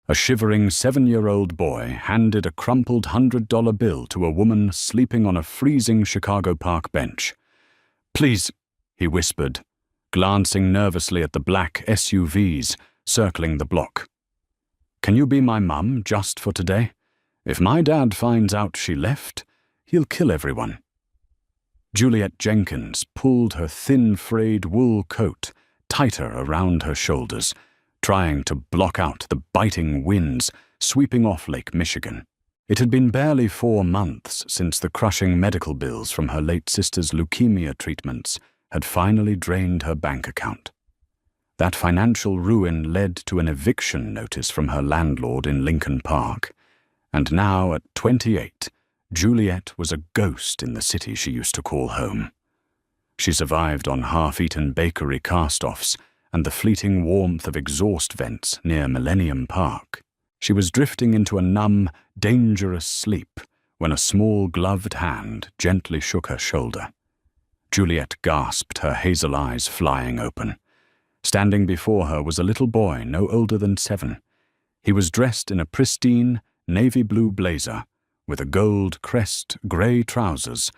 A shivering 7-year-old boy handed a crumpled $100 bill to a woman sleeping on a freezing Chicago Park bench. "Please," he whispered, glancing nervously at the black SUVs circling the block. "Can you be my mum just for today? If my dad finds out she left, he'll kill everyone." Juliet Jenkins pulled her thin frayed wool coat tighter around her shoulders, trying to block out the biting winds sweeping off Lake Michigan. It had been barely 4 months since the crushing medical bills from her late sister's leukemia treatments had finally drained her bank account. That financial ruin led to an eviction notice from her landlord in Lincoln Park, and now at 28, Juliet was a ghost in the city she used to call home. She survived on half-eaten bakery cast-offs and the fleeting warmth of exhaust vents near Millennium Park. She was drifting into a numb, dangerous sleep when a small gloved hand gently shook her shoulder. Juliet gasped, her hazel eyes flying open. Standing before her was a little boy no older than 7. He was dressed in a pristine, navy blue blazer, with a gold crest, grey trousers,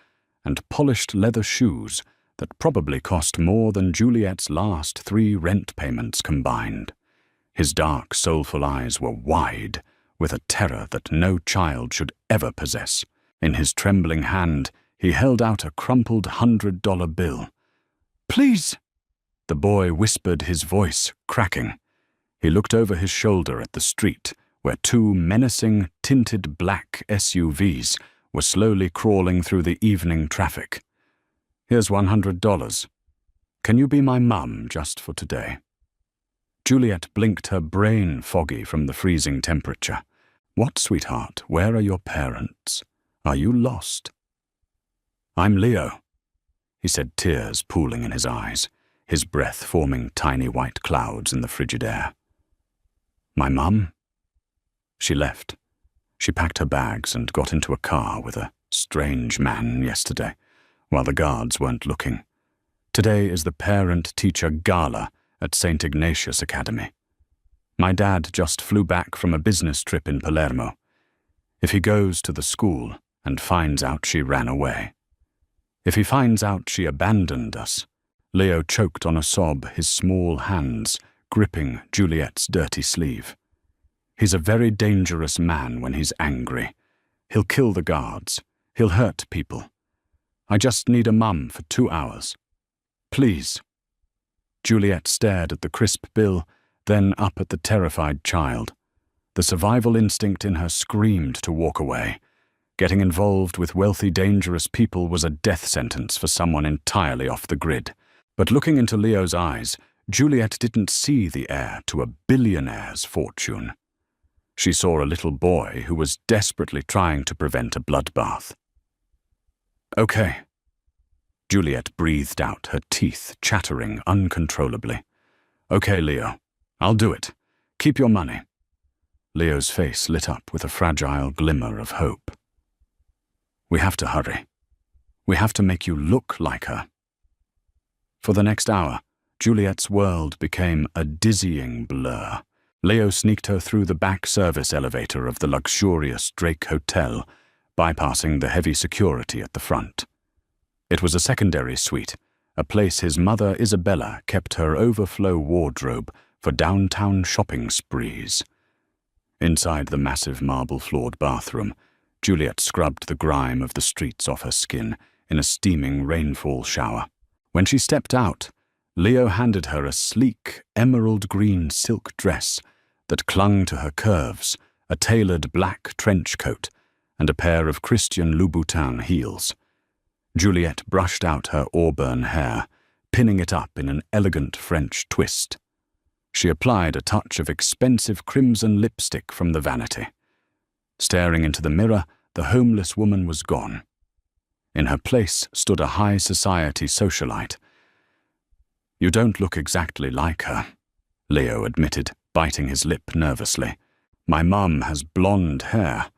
and polished leather shoes that probably cost more than Juliet's last 3 rent payments combined. His dark, soulful eyes were wide, with a terror that no child should ever possess. In his trembling hand, he held out a crumpled $100 bill. "Please!" the boy whispered, his voice cracking. He looked over his shoulder at the street, where 2 menacing, tinted black SUVs were slowly crawling through the evening traffic. "Here's $100. Can you be my mum just for today?" Juliet blinked, her brain foggy from the freezing temperature. "What, sweetheart? Where are your parents? Are you lost?" "I'm Leo," he said, tears pooling in his eyes, his breath forming tiny white clouds in the frigid air. "My mum?" She left. She packed her bags and got into a car with a strange man yesterday, while the guards weren't looking. Today is the parent-teacher gala at St. Ignatius Academy. My dad just flew back from a business trip in Palermo. If he goes to the school and finds out she ran away. If he finds out she abandoned us. Leo choked on a sob, his small hands gripping Juliet's dirty sleeve. "He's a very dangerous man when he's angry. He'll kill the guards. He'll hurt people. I just need a mum for 2 hours. Please." Juliet stared at the crisp bill, then up at the terrified child. The survival instinct in her screamed to walk away. Getting involved with wealthy, dangerous people was a death sentence for someone entirely off the grid. But looking into Leo's eyes, Juliet didn't see the heir to a billionaire's fortune. She saw a little boy who was desperately trying to prevent a bloodbath. "Okay." Juliet breathed out, her teeth chattering uncontrollably. "Okay, Leo. I'll do it. Keep your money." Leo's face lit up with a fragile glimmer of hope. "We have to hurry. We have to make you look like her." For the next hour, Juliet's world became a dizzying blur. Leo sneaked her through the back service elevator of the luxurious Drake Hotel, bypassing the heavy security at the front. It was a secondary suite, a place his mother Isabella kept her overflow wardrobe for downtown shopping sprees. Inside the massive marble-floored bathroom, Juliet scrubbed the grime of the streets off her skin in a steaming rainfall shower. When she stepped out, Leo handed her a sleek, emerald-green silk dress that clung to her curves, a tailored black trench coat, and a pair of Christian Louboutin heels. Juliet brushed out her auburn hair, pinning it up in an elegant French twist. She applied a touch of expensive crimson lipstick from the vanity. Staring into the mirror, the homeless woman was gone. In her place stood a high society socialite. "You don't look exactly like her," Leo admitted, biting his lip nervously. "My mum has blonde hair,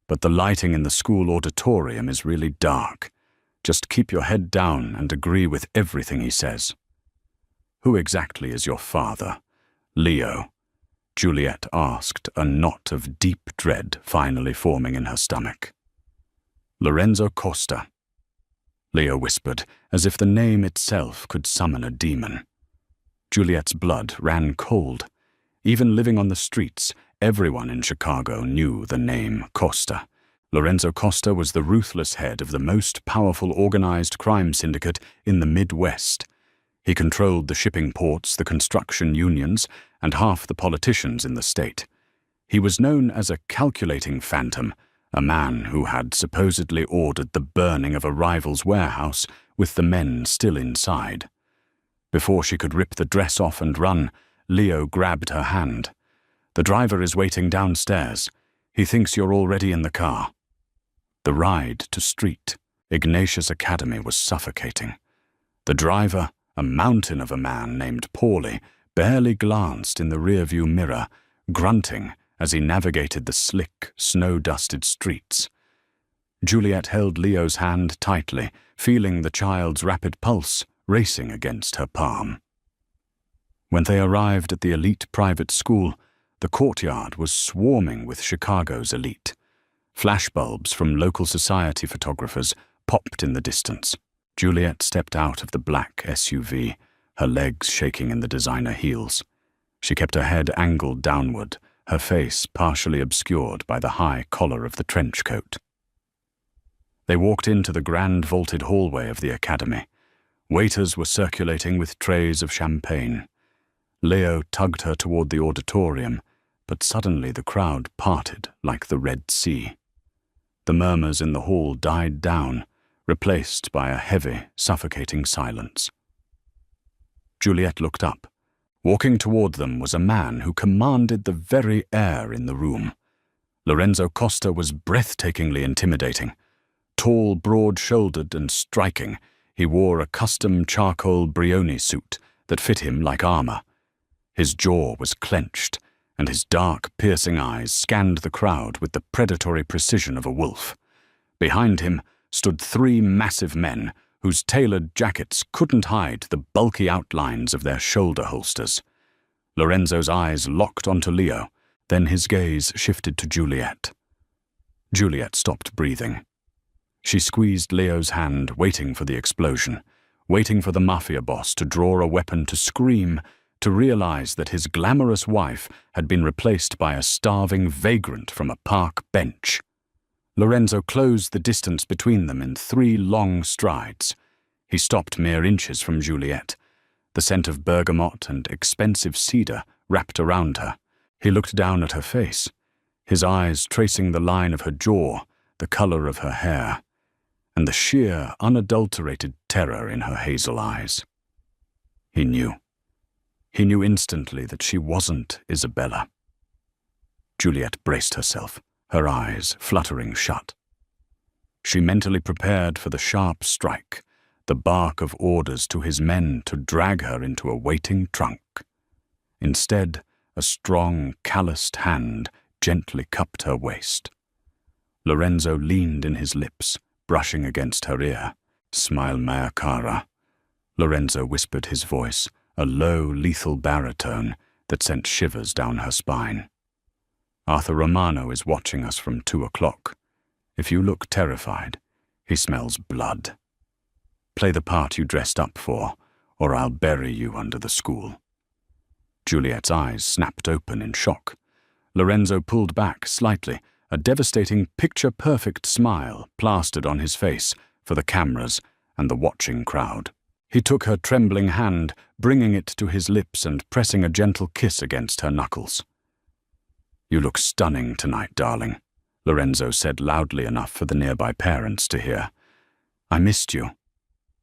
but the lighting in the school auditorium is really dark. Just keep your head down and agree with everything he says." "Who exactly is your father?" "Leo. Juliet asked, a knot of deep dread finally forming in her stomach. Lorenzo Costa, Leo whispered, as if the name itself could summon a demon. Juliet's blood ran cold. Even living on the streets, everyone in Chicago knew the name Costa. Lorenzo Costa was the ruthless head of the most powerful organized crime syndicate in the Midwest. He controlled the shipping ports, the construction unions, and half the politicians in the state. He was known as a calculating phantom, a man who had supposedly ordered the burning of a rival's warehouse with the men still inside. Before she could rip the dress off and run, Leo grabbed her hand. "The driver is waiting downstairs. He thinks you're already in the car." The ride to Street, Ignatius Academy, was suffocating. The driver, a mountain of a man named Paulie, barely glanced in the rearview mirror, grunting as he navigated the slick, snow-dusted streets. Juliet held Leo's hand tightly, feeling the child's rapid pulse racing against her palm. When they arrived at the elite private school, the courtyard was swarming with Chicago's elite. Flashbulbs from local society photographers popped in the distance. Juliet stepped out of the black SUV, her legs shaking in the designer heels. She kept her head angled downward, her face partially obscured by the high collar of the trench coat. They walked into the grand vaulted hallway of the academy. Waiters were circulating with trays of champagne. Leo tugged her toward the auditorium, but suddenly the crowd parted like the Red Sea. The murmurs in the hall died down, replaced by a heavy, suffocating silence. Juliet looked up. Walking toward them was a man who commanded the very air in the room. Lorenzo Costa was breathtakingly intimidating. Tall, broad-shouldered and striking, he wore a custom charcoal Brioni suit that fit him like armor. His jaw was clenched, and his dark, piercing eyes scanned the crowd with the predatory precision of a wolf. Behind him stood three massive men whose tailored jackets couldn't hide the bulky outlines of their shoulder holsters. Lorenzo's eyes locked onto Leo, then his gaze shifted to Juliet. Juliet stopped breathing. She squeezed Leo's hand, waiting for the explosion, waiting for the Mafia boss to draw a weapon, to scream, to realize that his glamorous wife had been replaced by a starving vagrant from a park bench. Lorenzo closed the distance between them in 3 long strides. He stopped mere inches from Juliet. The scent of bergamot and expensive cedar wrapped around her. He looked down at her face, his eyes tracing the line of her jaw, the color of her hair, and the sheer, unadulterated terror in her hazel eyes. He knew. He knew instantly that she wasn't Isabella. Juliet braced herself, her eyes fluttering shut. She mentally prepared for the sharp strike, the bark of orders to his men to drag her into a waiting trunk. Instead, a strong, calloused hand gently cupped her waist. Lorenzo leaned in his lips, brushing against her ear. "Smile, mia cara," Lorenzo whispered, his voice, a low, lethal baritone that sent shivers down her spine. "Arthur Romano is watching us from 2 o'clock. If you look terrified, he smells blood. Play the part you dressed up for, or I'll bury you under the school." Juliet's eyes snapped open in shock. Lorenzo pulled back slightly, a devastating, picture-perfect smile plastered on his face for the cameras and the watching crowd. He took her trembling hand, bringing it to his lips and pressing a gentle kiss against her knuckles. "You look stunning tonight, darling," Lorenzo said loudly enough for the nearby parents to hear. "I missed you."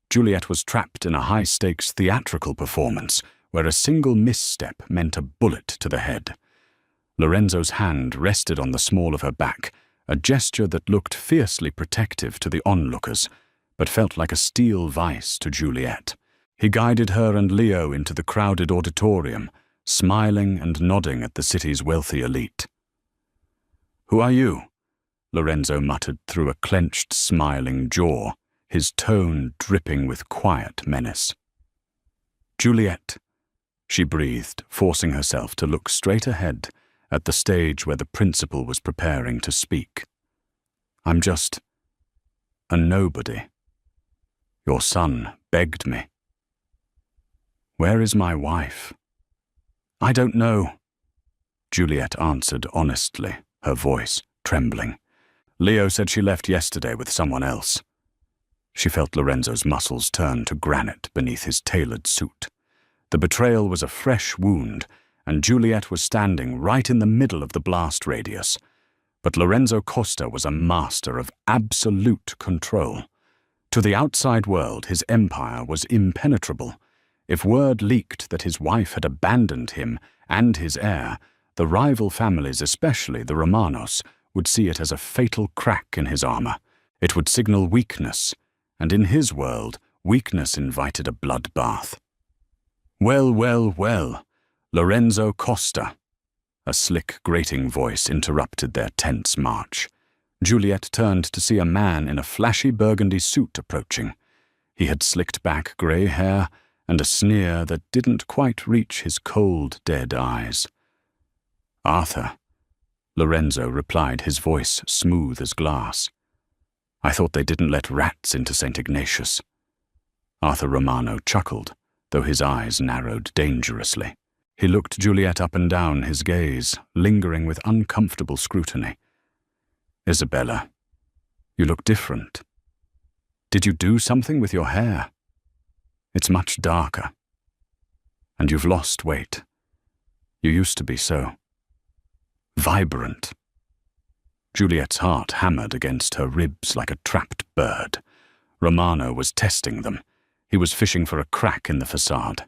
Juliet was trapped in a high-stakes theatrical performance where a single misstep meant a bullet to the head. Lorenzo's hand rested on the small of her back, a gesture that looked fiercely protective to the onlookers, but felt like a steel vice to Juliet. He guided her and Leo into the crowded auditorium, smiling and nodding at the city's wealthy elite. "Who are you?" Lorenzo muttered through a clenched, smiling jaw, his tone dripping with quiet menace. "Juliet," she breathed, forcing herself to look straight ahead at the stage where the principal was preparing to speak. I'm just a nobody. Your son begged me. Where is my wife? I don't know, Juliet answered honestly, her voice trembling. Leo said she left yesterday with someone else. She felt Lorenzo's muscles turn to granite beneath his tailored suit. The betrayal was a fresh wound, and Juliet was standing right in the middle of the blast radius. But Lorenzo Costa was a master of absolute control. To the outside world, his empire was impenetrable. If word leaked that his wife had abandoned him and his heir, the rival families, especially the Romanos, would see it as a fatal crack in his armor. It would signal weakness, and in his world, weakness invited a bloodbath. Well, well, well, Lorenzo Costa. A slick, grating voice interrupted their tense march. Juliet turned to see a man in a flashy burgundy suit approaching. He had slicked back grey hair and a sneer that didn't quite reach his cold, dead eyes. Arthur, Lorenzo replied, his voice smooth as glass. I thought they didn't let rats into St. Ignatius. Arthur Romano chuckled, though his eyes narrowed dangerously. He looked Juliet up and down, his gaze lingering with uncomfortable scrutiny. Isabella, you look different. Did you do something with your hair? It's much darker. And you've lost weight. You used to be so vibrant. Juliet's heart hammered against her ribs like a trapped bird. Romano was testing them. He was fishing for a crack in the facade.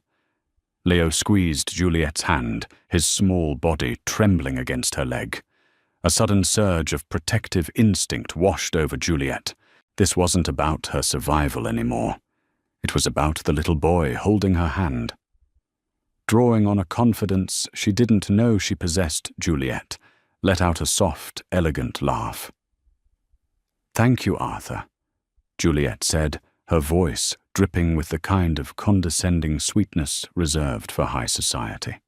Leo squeezed Juliet's hand, his small body trembling against her leg. A sudden surge of protective instinct washed over Juliet. This wasn't about her survival anymore. It was about the little boy holding her hand. Drawing on a confidence she didn't know she possessed, Juliet let out a soft, elegant laugh. Thank you, Arthur, Juliet said, her voice dripping with the kind of condescending sweetness reserved for high society.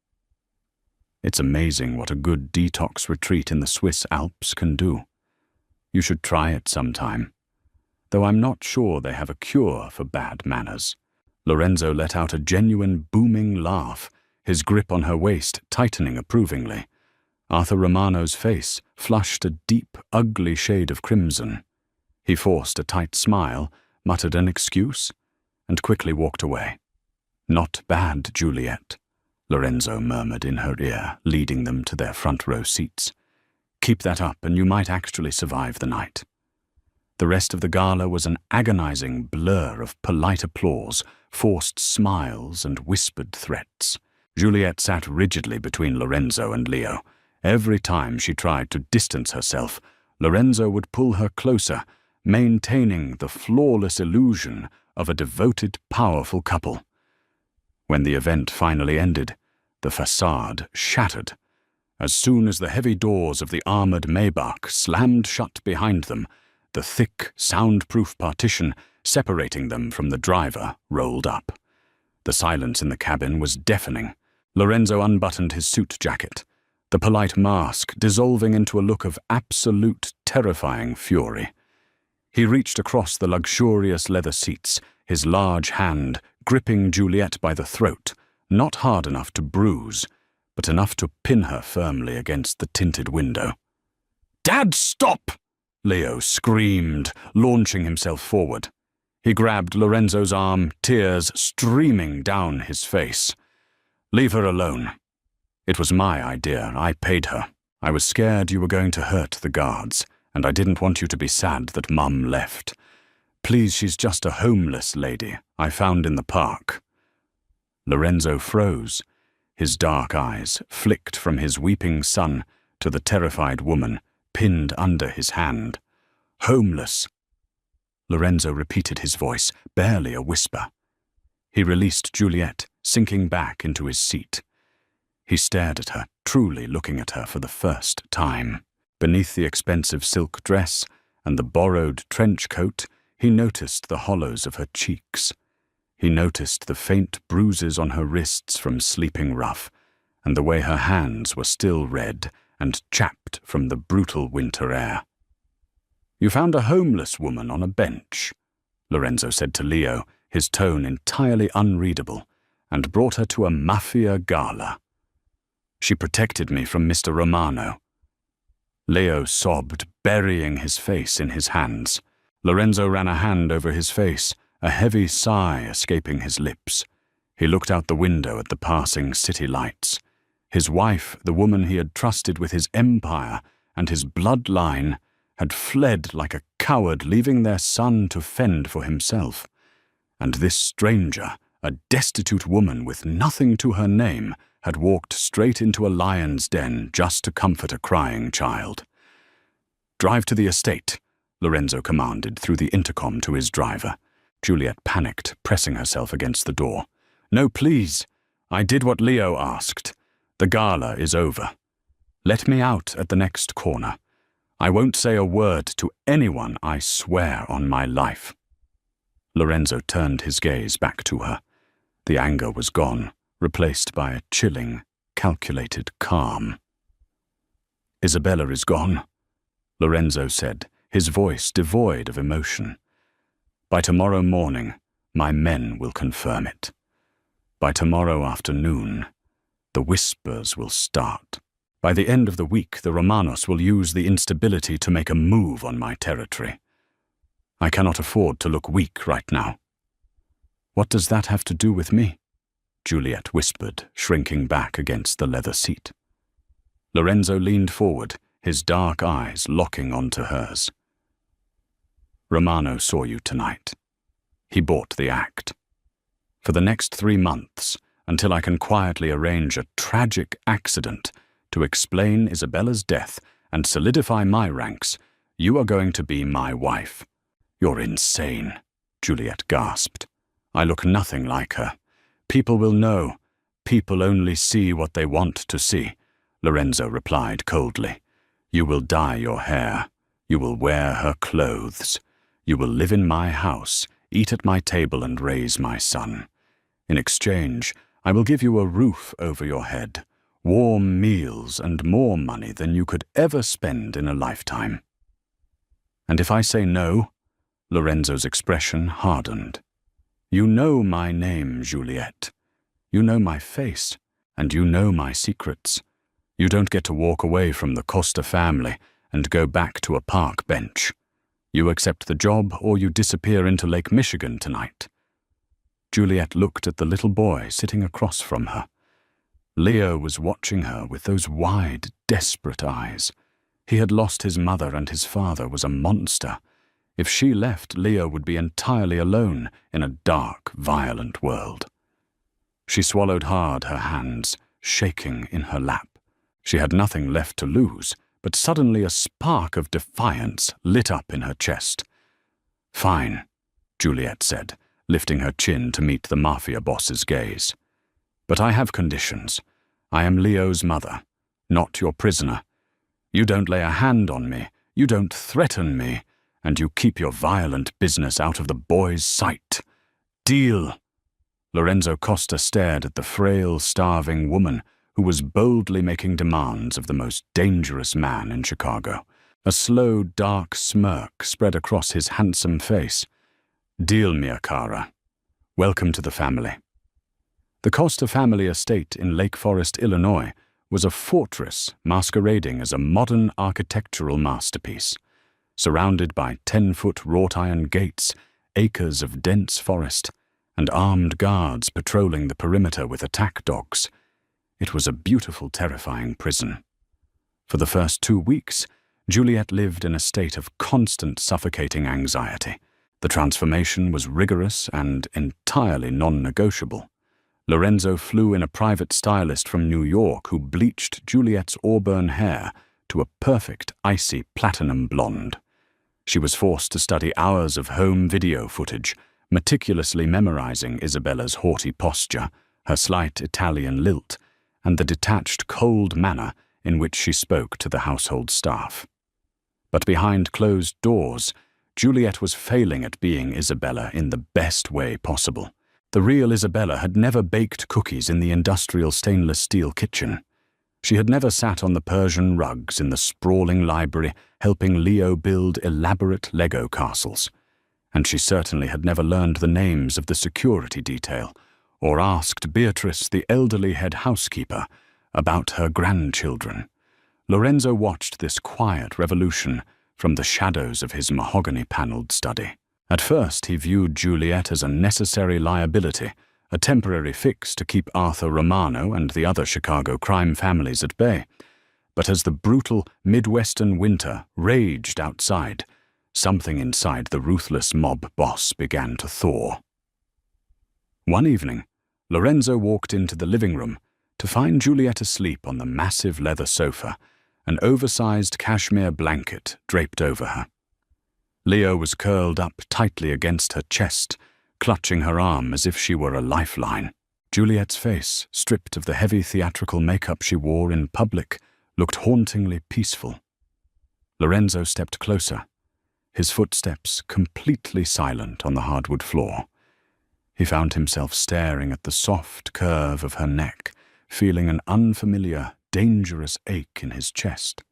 It's amazing what a good detox retreat in the Swiss Alps can do. You should try it sometime, though I'm not sure they have a cure for bad manners. Lorenzo let out a genuine booming laugh, his grip on her waist tightening approvingly. Arthur Romano's face flushed a deep, ugly shade of crimson. He forced a tight smile, muttered an excuse, and quickly walked away. Not bad, Juliet, Lorenzo murmured in her ear, leading them to their front row seats. Keep that up and you might actually survive the night. The rest of the gala was an agonizing blur of polite applause, forced smiles, and whispered threats. Juliet sat rigidly between Lorenzo and Leo. Every time she tried to distance herself, Lorenzo would pull her closer, maintaining the flawless illusion of a devoted, powerful couple. When the event finally ended, the facade shattered. As soon as the heavy doors of the armored Maybach slammed shut behind them, the thick, soundproof partition separating them from the driver rolled up. The silence in the cabin was deafening. Lorenzo unbuttoned his suit jacket, the polite mask dissolving into a look of absolute, terrifying fury. He reached across the luxurious leather seats, his large hand gripping Juliet by the throat, not hard enough to bruise, but enough to pin her firmly against the tinted window. "Dad, stop!" Leo screamed, launching himself forward. He grabbed Lorenzo's arm, tears streaming down his face. "Leave her alone. It was my idea. I paid her. I was scared you were going to hurt the guards, and I didn't want you to be sad that Mum left. Please, she's just a homeless lady I found in the park." Lorenzo froze. His dark eyes flicked from his weeping son to the terrified woman pinned under his hand. "Homeless." Lorenzo repeated his voice, barely a whisper. He released Juliet, sinking back into his seat. He stared at her, truly looking at her for the first time. Beneath the expensive silk dress and the borrowed trench coat, he noticed the hollows of her cheeks. He noticed the faint bruises on her wrists from sleeping rough, and the way her hands were still red and chapped from the brutal winter air. "You found a homeless woman on a bench," Lorenzo said to Leo, his tone entirely unreadable, "and brought her to a Mafia gala. She protected me from Mr. Romano." Leo sobbed, burying his face in his hands. Lorenzo ran a hand over his face, a heavy sigh escaping his lips. He looked out the window at the passing city lights. His wife, the woman he had trusted with his empire and his bloodline, had fled like a coward, leaving their son to fend for himself. And this stranger, a destitute woman with nothing to her name, had walked straight into a lion's den just to comfort a crying child. "Drive to the estate," Lorenzo commanded through the intercom to his driver. Juliet panicked, pressing herself against the door. "No, please. I did what Leo asked. The gala is over. Let me out at the next corner. I won't say a word to anyone, I swear on my life." Lorenzo turned his gaze back to her. The anger was gone, replaced by a chilling, calculated calm. "Isabella is gone," Lorenzo said, his voice devoid of emotion. "By tomorrow morning, my men will confirm it. By tomorrow afternoon, the whispers will start. By the end of the week, the Romanos will use the instability to make a move on my territory. I cannot afford to look weak right now." "What does that have to do with me?" Juliet whispered, shrinking back against the leather seat. Lorenzo leaned forward, his dark eyes locking onto hers. "Romano saw you tonight. He bought the act. For the next 3 months, until I can quietly arrange a tragic accident to explain Isabella's death and solidify my ranks, you are going to be my wife." "You're insane," Juliet gasped. "I look nothing like her. People will know. People only see what they want to see," Lorenzo replied coldly. "You will dye your hair. You will wear her clothes. You will live in my house, eat at my table and raise my son. In exchange, I will give you a roof over your head, warm meals and more money than you could ever spend in a lifetime." "And if I say no?" Lorenzo's expression hardened. "You know my name, Juliet. You know my face, and you know my secrets. You don't get to walk away from the Costa family and go back to a park bench. You accept the job or you disappear into Lake Michigan tonight." Juliet looked at the little boy sitting across from her. Leo was watching her with those wide, desperate eyes. He had lost his mother and his father was a monster. If she left, Leo would be entirely alone in a dark, violent world. She swallowed hard, her hands shaking in her lap. She had nothing left to lose, but suddenly a spark of defiance lit up in her chest. "Fine," Juliet said, lifting her chin to meet the Mafia boss's gaze. "But I have conditions. I am Leo's mother, not your prisoner. You don't lay a hand on me, you don't threaten me, and you keep your violent business out of the boy's sight. Deal?" Lorenzo Costa stared at the frail, starving woman who was boldly making demands of the most dangerous man in Chicago. A slow, dark smirk spread across his handsome face. "Deal, mia cara. Welcome to the family." The Costa family estate in Lake Forest, Illinois, was a fortress masquerading as a modern architectural masterpiece. Surrounded by 10-foot wrought-iron gates, acres of dense forest, and armed guards patrolling the perimeter with attack dogs, it was a beautiful, terrifying prison. For the first 2 weeks, Juliet lived in a state of constant suffocating anxiety. The transformation was rigorous and entirely non-negotiable. Lorenzo flew in a private stylist from New York who bleached Juliet's auburn hair to a perfect, icy platinum blonde. She was forced to study hours of home video footage, meticulously memorizing Isabella's haughty posture, her slight Italian lilt, and the detached, cold manner in which she spoke to the household staff. But behind closed doors, Juliet was failing at being Isabella in the best way possible. The real Isabella had never baked cookies in the industrial stainless steel kitchen. She had never sat on the Persian rugs in the sprawling library helping Leo build elaborate Lego castles. And she certainly had never learned the names of the security detail or asked Beatrice, the elderly head housekeeper, about her grandchildren. Lorenzo watched this quiet revolution from the shadows of his mahogany-paneled study. At first, he viewed Juliet as a necessary liability, a temporary fix to keep Arthur Romano and the other Chicago crime families at bay. But as the brutal Midwestern winter raged outside, something inside the ruthless mob boss began to thaw. One evening, Lorenzo walked into the living room to find Juliet asleep on the massive leather sofa, an oversized cashmere blanket draped over her. Leo was curled up tightly against her chest, clutching her arm as if she were a lifeline. Juliet's face, stripped of the heavy theatrical makeup she wore in public, looked hauntingly peaceful. Lorenzo stepped closer, his footsteps completely silent on the hardwood floor. He found himself staring at the soft curve of her neck, feeling an unfamiliar, dangerous ache in his chest.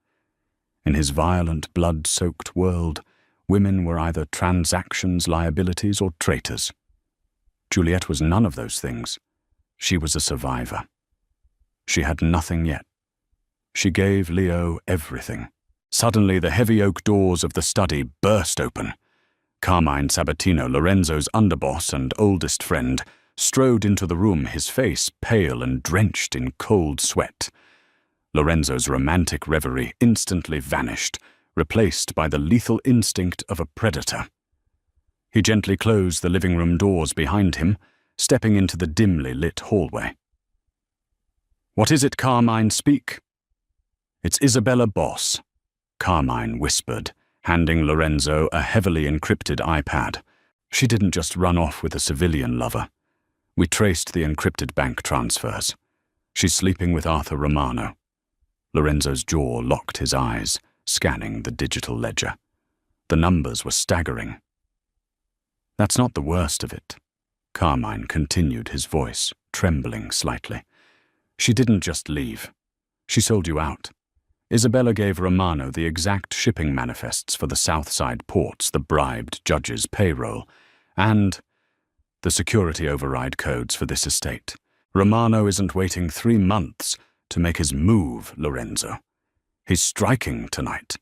In his violent, blood-soaked world, women were either transactions, liabilities, or traitors. Juliet was none of those things. She was a survivor. She had nothing yet. She gave Leo everything. Suddenly, the heavy oak doors of the study burst open. Carmine Sabatino, Lorenzo's underboss and oldest friend, strode into the room, his face pale and drenched in cold sweat. Lorenzo's romantic reverie instantly vanished, replaced by the lethal instinct of a predator. He gently closed the living room doors behind him, stepping into the dimly lit hallway. "What is it, Carmine? Speak." "It's Isabella Boss," Carmine whispered, handing Lorenzo a heavily encrypted iPad. "She didn't just run off with a civilian lover. We traced the encrypted bank transfers. She's sleeping with Arthur Romano." Lorenzo's jaw locked, his eyes scanning the digital ledger. The numbers were staggering. "That's not the worst of it," Carmine continued, his voice trembling slightly. "She didn't just leave. She sold you out. Isabella gave Romano the exact shipping manifests for the Southside ports, the bribed judge's payroll, and the security override codes for this estate. Romano isn't waiting 3 months to make his move, Lorenzo. He's striking tonight.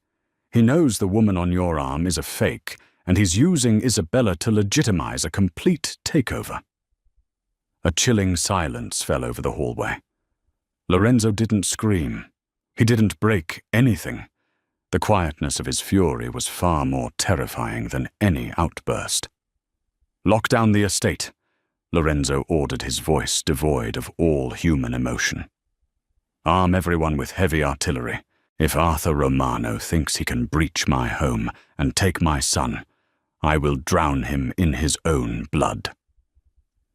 He knows the woman on your arm is a fake, and he's using Isabella to legitimize a complete takeover." A chilling silence fell over the hallway. Lorenzo didn't scream. He didn't break anything. The quietness of his fury was far more terrifying than any outburst. "Lock down the estate," Lorenzo ordered, his voice devoid of all human emotion. "Arm everyone with heavy artillery. If Arthur Romano thinks he can breach my home and take my son, I will drown him in his own blood."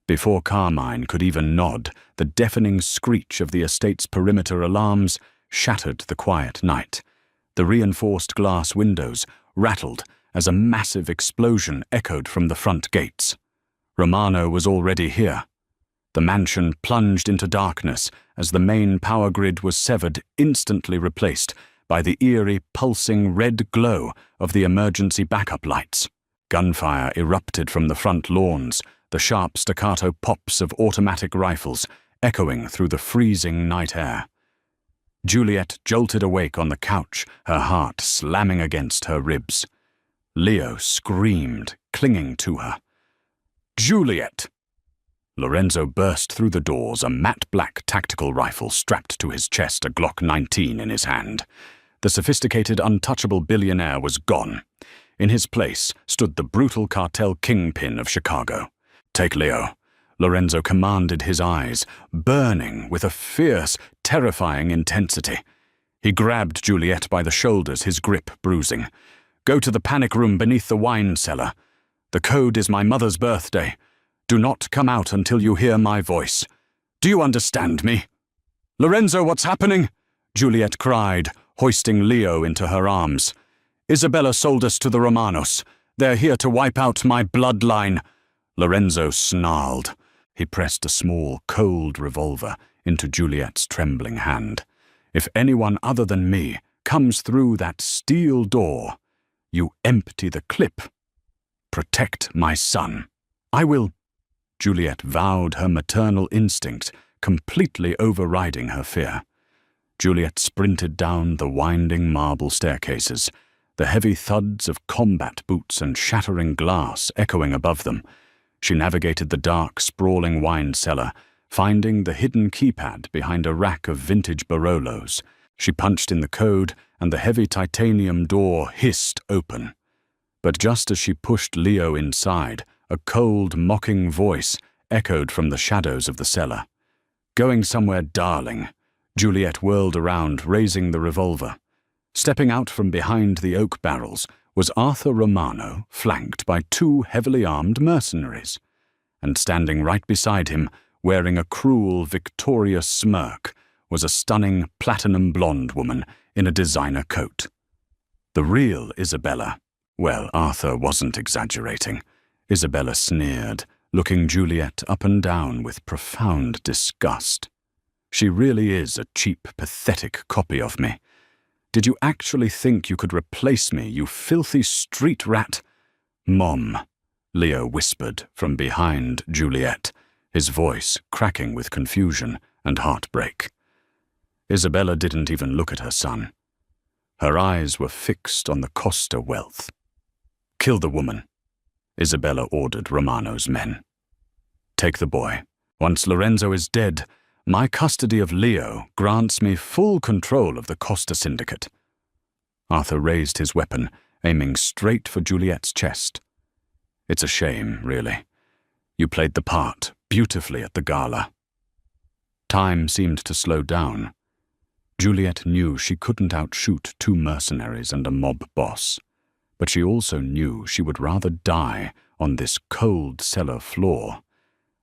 Before Carmine could even nod, the deafening screech of the estate's perimeter alarms shattered the quiet night. The reinforced glass windows rattled as a massive explosion echoed from the front gates. Romano was already here. The mansion plunged into darkness as the main power grid was severed, instantly replaced by the eerie, pulsing red glow of the emergency backup lights. Gunfire erupted from the front lawns, the sharp staccato pops of automatic rifles echoing through the freezing night air. Juliet jolted awake on the couch, her heart slamming against her ribs. Leo screamed, clinging to her. "Juliet!" Lorenzo burst through the doors, a matte black tactical rifle strapped to his chest, a Glock 19 in his hand. The sophisticated, untouchable billionaire was gone. In his place stood the brutal cartel kingpin of Chicago. "Take Leo," Lorenzo commanded, his eyes burning with a fierce, terrifying intensity. He grabbed Juliet by the shoulders, his grip bruising. "Go to the panic room beneath the wine cellar. The code is my mother's birthday. Do not come out until you hear my voice. Do you understand me?" "Lorenzo, what's happening?" Juliet cried, hoisting Leo into her arms. "Isabella sold us to the Romanos. They're here to wipe out my bloodline." Lorenzo snarled. He pressed a small, cold revolver into Juliet's trembling hand. "If anyone other than me comes through that steel door, you empty the clip. Protect my son. I will." Juliet vowed her maternal instinct, completely overriding her fear. Juliet sprinted down the winding marble staircases, the heavy thuds of combat boots and shattering glass echoing above them. She navigated the dark, sprawling wine cellar, finding the hidden keypad behind a rack of vintage Barolos. She punched in the code, and the heavy titanium door hissed open. But just as she pushed Leo inside, a cold, mocking voice echoed from the shadows of the cellar. "Going somewhere, darling." Juliet whirled around, raising the revolver. Stepping out from behind the oak barrels was Arthur Romano, flanked by two heavily armed mercenaries. And standing right beside him, wearing a cruel, victorious smirk, was a stunning, platinum blonde woman in a designer coat. The real Isabella. Well, Arthur wasn't exaggerating. Isabella sneered, looking Juliet up and down with profound disgust. "She really is a cheap, pathetic copy of me. Did you actually think you could replace me, you filthy street rat?" "Mom," Leo whispered from behind Juliet, his voice cracking with confusion and heartbreak. Isabella didn't even look at her son. Her eyes were fixed on the Costa wealth. "Kill the woman," Isabella ordered Romano's men. "Take the boy. Once Lorenzo is dead, my custody of Leo grants me full control of the Costa syndicate." Arthur raised his weapon, aiming straight for Juliet's chest. "It's a shame, really. You played the part beautifully at the gala." Time seemed to slow down. Juliet knew she couldn't outshoot two mercenaries and a mob boss, but she also knew she would rather die on this cold cellar floor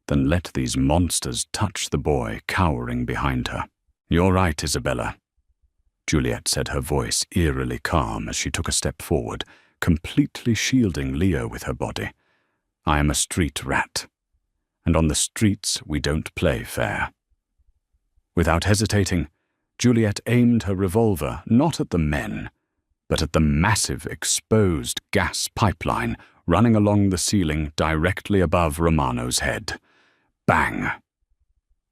than let these monsters touch the boy cowering behind her. "You're right, Isabella," Juliet said, her voice eerily calm as she took a step forward, completely shielding Leo with her body. "I am a street rat, and on the streets we don't play fair." Without hesitating, Juliet aimed her revolver not at the men, but at the massive exposed gas pipeline running along the ceiling directly above Romano's head. Bang!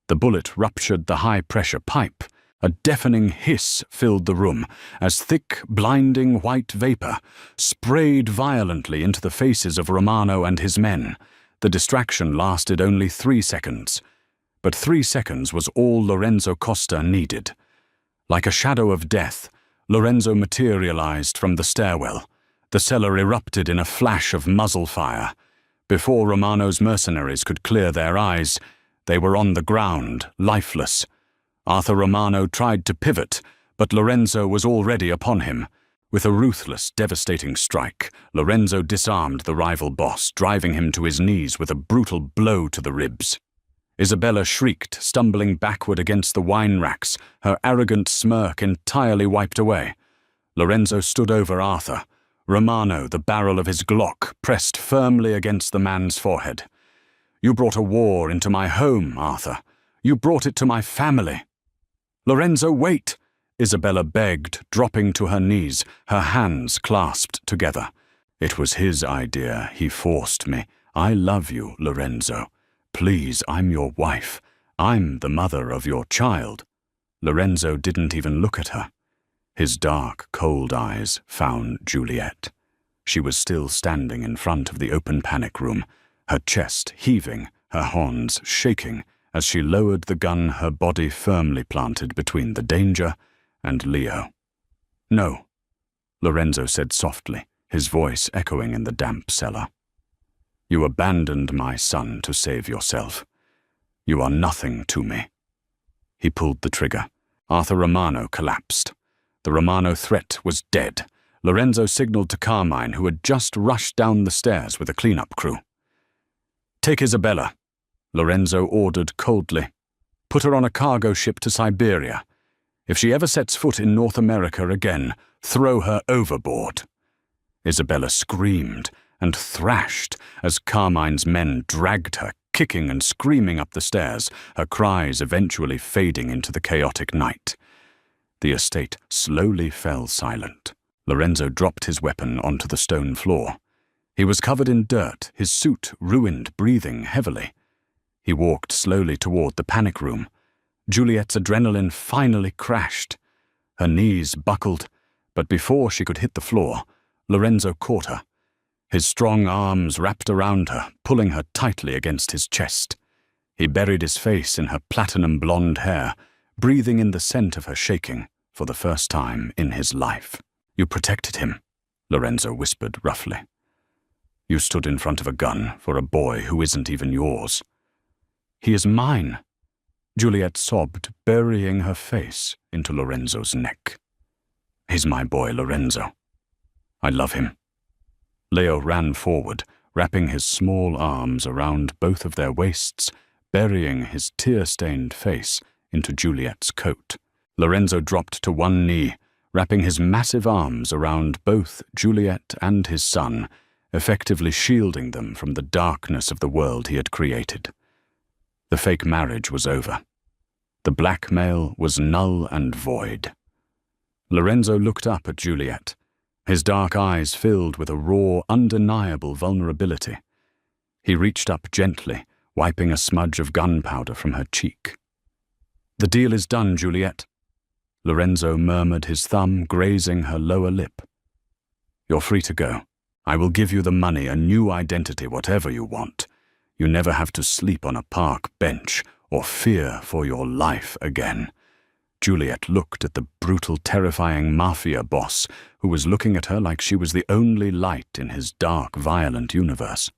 The bullet ruptured the high-pressure pipe. A deafening hiss filled the room as thick, blinding white vapor sprayed violently into the faces of Romano and his men. The distraction lasted only 3 seconds, but 3 seconds was all Lorenzo Costa needed. Like a shadow of death, Lorenzo materialized from the stairwell. The cellar erupted in a flash of muzzle fire. Before Romano's mercenaries could clear their eyes, they were on the ground, lifeless. Arthur Romano tried to pivot, but Lorenzo was already upon him. With a ruthless, devastating strike, Lorenzo disarmed the rival boss, driving him to his knees with a brutal blow to the ribs. Isabella shrieked, stumbling backward against the wine racks, her arrogant smirk entirely wiped away. Lorenzo stood over Arthur. Romano, the barrel of his Glock, pressed firmly against the man's forehead. "You brought a war into my home, Arthur. You brought it to my family." "Lorenzo, wait!" Isabella begged, dropping to her knees, her hands clasped together. "It was his idea. He forced me. I love you, Lorenzo. Please, I'm your wife. I'm the mother of your child." Lorenzo didn't even look at her. His dark, cold eyes found Juliet. She was still standing in front of the open panic room, her chest heaving, her horns shaking, as she lowered the gun, her body firmly planted between the danger and Leo. "No," Lorenzo said softly, his voice echoing in the damp cellar. "You abandoned my son to save yourself. You are nothing to me." He pulled the trigger. Arthur Romano collapsed. The Romano threat was dead. Lorenzo signaled to Carmine, who had just rushed down the stairs with a cleanup crew. "Take Isabella," Lorenzo ordered coldly. "Put her on a cargo ship to Siberia. If she ever sets foot in North America again, throw her overboard." Isabella screamed and thrashed as Carmine's men dragged her, kicking and screaming up the stairs, her cries eventually fading into the chaotic night. The estate slowly fell silent. Lorenzo dropped his weapon onto the stone floor. He was covered in dirt, his suit ruined, breathing heavily. He walked slowly toward the panic room. Juliet's adrenaline finally crashed. Her knees buckled, but before she could hit the floor, Lorenzo caught her. His strong arms wrapped around her, pulling her tightly against his chest. He buried his face in her platinum blonde hair, breathing in the scent of her shaking for the first time in his life. "You protected him," Lorenzo whispered roughly. "You stood in front of a gun for a boy who isn't even yours." "He is mine," Juliet sobbed, burying her face into Lorenzo's neck. "He's my boy, Lorenzo. I love him." Leo ran forward, wrapping his small arms around both of their waists, burying his tear-stained face into Juliet's coat. Lorenzo dropped to one knee, wrapping his massive arms around both Juliet and his son, effectively shielding them from the darkness of the world he had created. The fake marriage was over. The blackmail was null and void. Lorenzo looked up at Juliet, his dark eyes filled with a raw, undeniable vulnerability. He reached up gently, wiping a smudge of gunpowder from her cheek. "The deal is done, Juliet," Lorenzo murmured, his thumb grazing her lower lip. "You're free to go. I will give you the money, a new identity, whatever you want. You never have to sleep on a park bench or fear for your life again." Juliet looked at the brutal, terrifying Mafia boss who was looking at her like she was the only light in his dark, violent universe.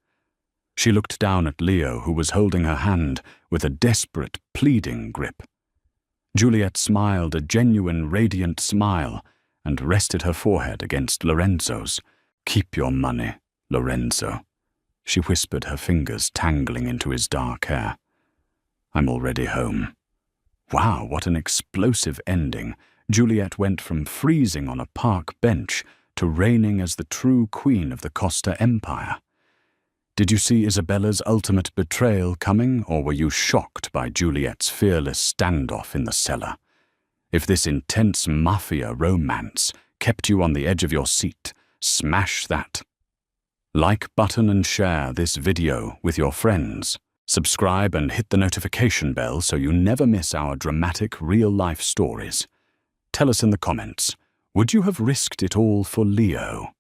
She looked down at Leo, who was holding her hand with a desperate, pleading grip. Juliet smiled a genuine, radiant smile and rested her forehead against Lorenzo's. "Keep your money, Lorenzo," she whispered, her fingers tangling into his dark hair. "I'm already home." Wow, what an explosive ending. Juliet went from freezing on a park bench to reigning as the true queen of the Costa Empire. Did you see Isabella's ultimate betrayal coming, or were you shocked by Juliet's fearless standoff in the cellar? If this intense Mafia romance kept you on the edge of your seat, smash that like button and share this video with your friends. Subscribe and hit the notification bell so you never miss our dramatic real-life stories. Tell us in the comments, would you have risked it all for Leo?